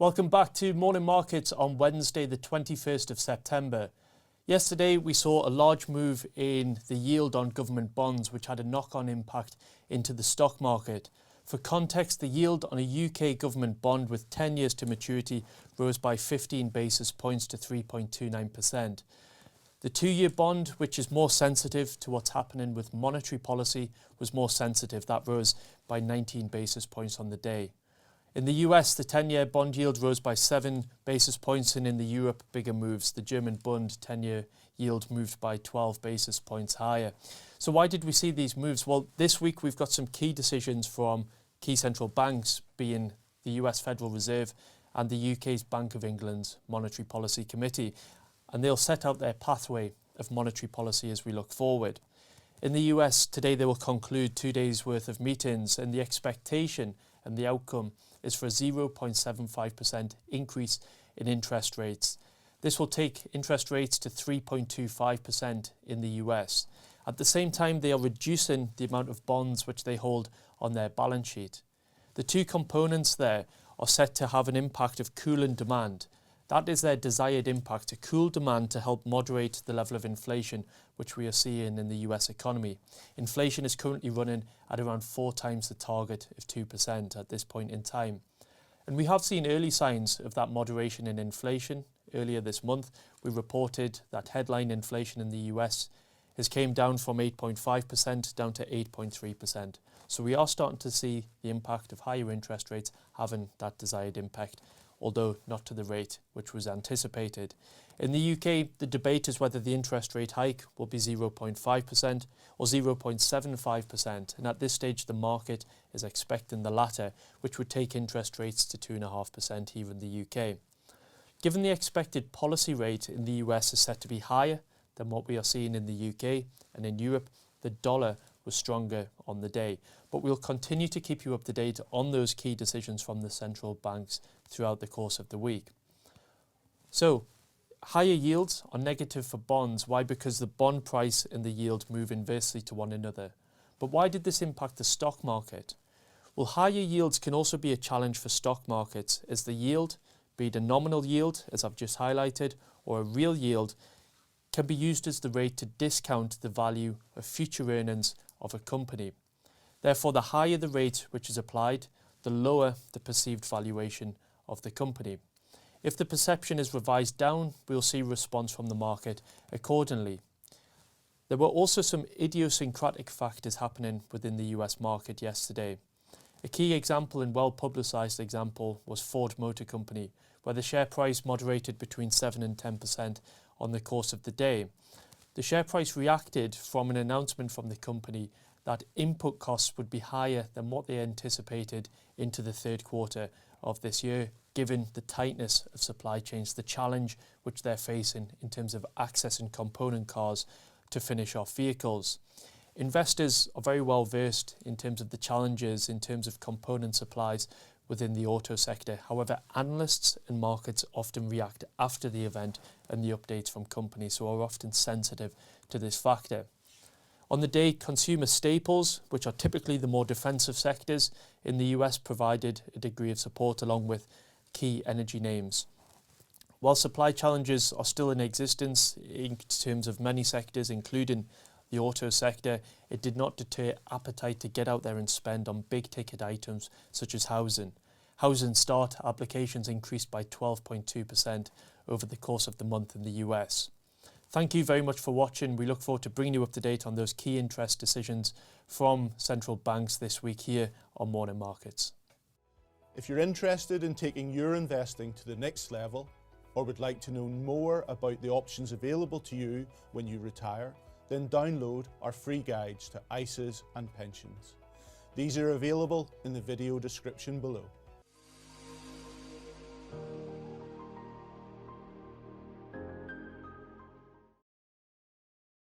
Welcome back to Morning Markets on Wednesday, the 21st of September. Yesterday, we saw a large move in the yield on government bonds, which had a knock-on impact into the stock market. For context, the yield on a UK government bond with 10 years to maturity rose by 15 basis points to 3.29%. The two-year bond, which is more sensitive to what's happening with monetary policy, was more sensitive. That rose by 19 basis points on the day. In the US, the 10-year bond yield rose by 7 basis points, and in the Europe, bigger moves. The German Bund 10-year yield moved by 12 basis points higher. So why did we see these moves? Well, this week we've got some key decisions from key central banks, being the US Federal Reserve and the UK's Bank of England's Monetary Policy Committee, and they'll set out their pathway of monetary policy as we look forward. In the US today, they will conclude 2 days' worth of meetings, and the expectation and the outcome is for a 0.75% increase in interest rates. This will take interest rates to 3.25% in the US. At the same time, they are reducing the amount of bonds which they hold on their balance sheet. The two components there are set to have an impact of cooling demand. That is their desired impact, to cool demand to help moderate the level of inflation which we are seeing in the US economy. Inflation is currently running at around 4 times the target of 2% at this point in time. And we have seen early signs of that moderation in inflation. Earlier this month, we reported that headline inflation in the US has came down from 8.5% down to 8.3%. So we are starting to see the impact of higher interest rates having that desired impact, although not to the rate which was anticipated. In the UK, the debate is whether the interest rate hike will be 0.5% or 0.75%, and at this stage the market is expecting the latter, which would take interest rates to 2.5% here in the UK. Given the expected policy rate in the US is set to be higher than what we are seeing in the UK and in Europe, the dollar was stronger on the day. But we'll continue to keep you up to date on those key decisions from the central banks throughout the course of the week. So, higher yields are negative for bonds. Why? Because the bond price and the yield move inversely to one another. But why did this impact the stock market? Well, higher yields can also be a challenge for stock markets, as the yield, be it a nominal yield, as I've just highlighted, or a real yield, can be used as the rate to discount the value of future earnings of a company. Therefore, the higher the rate which is applied, the lower the perceived valuation of the company. If the perception is revised down, we'll see response from the market accordingly. There were also some idiosyncratic factors happening within the US market yesterday. A key example and well-publicised example was Ford Motor Company, where the share price moderated between 7 and 10% on the course of the day. The share price reacted from an announcement from the company that input costs would be higher than what they anticipated into the third quarter of this year, given the tightness of supply chains, the challenge which they're facing in terms of accessing component cars to finish off vehicles. Investors are very well versed in terms of the challenges in terms of component supplies within the auto sector. However, analysts and markets often react after the event and the updates from companies, so are often sensitive to this factor. On the day, consumer staples, which are typically the more defensive sectors in the US, provided a degree of support along with key energy names. While supply challenges are still in existence in terms of many sectors, including the auto sector, it did not deter appetite to get out there and spend on big ticket items such as housing. Housing start applications increased by 12.2% over the course of the month in the US. Thank you very much for watching. We look forward to bringing you up to date on those key interest decisions from central banks this week here on Morning Markets. If you're interested in taking your investing to the next level, or would like to know more about the options available to you when you retire, then download our free guides to ISAs and pensions. These are available in the video description below.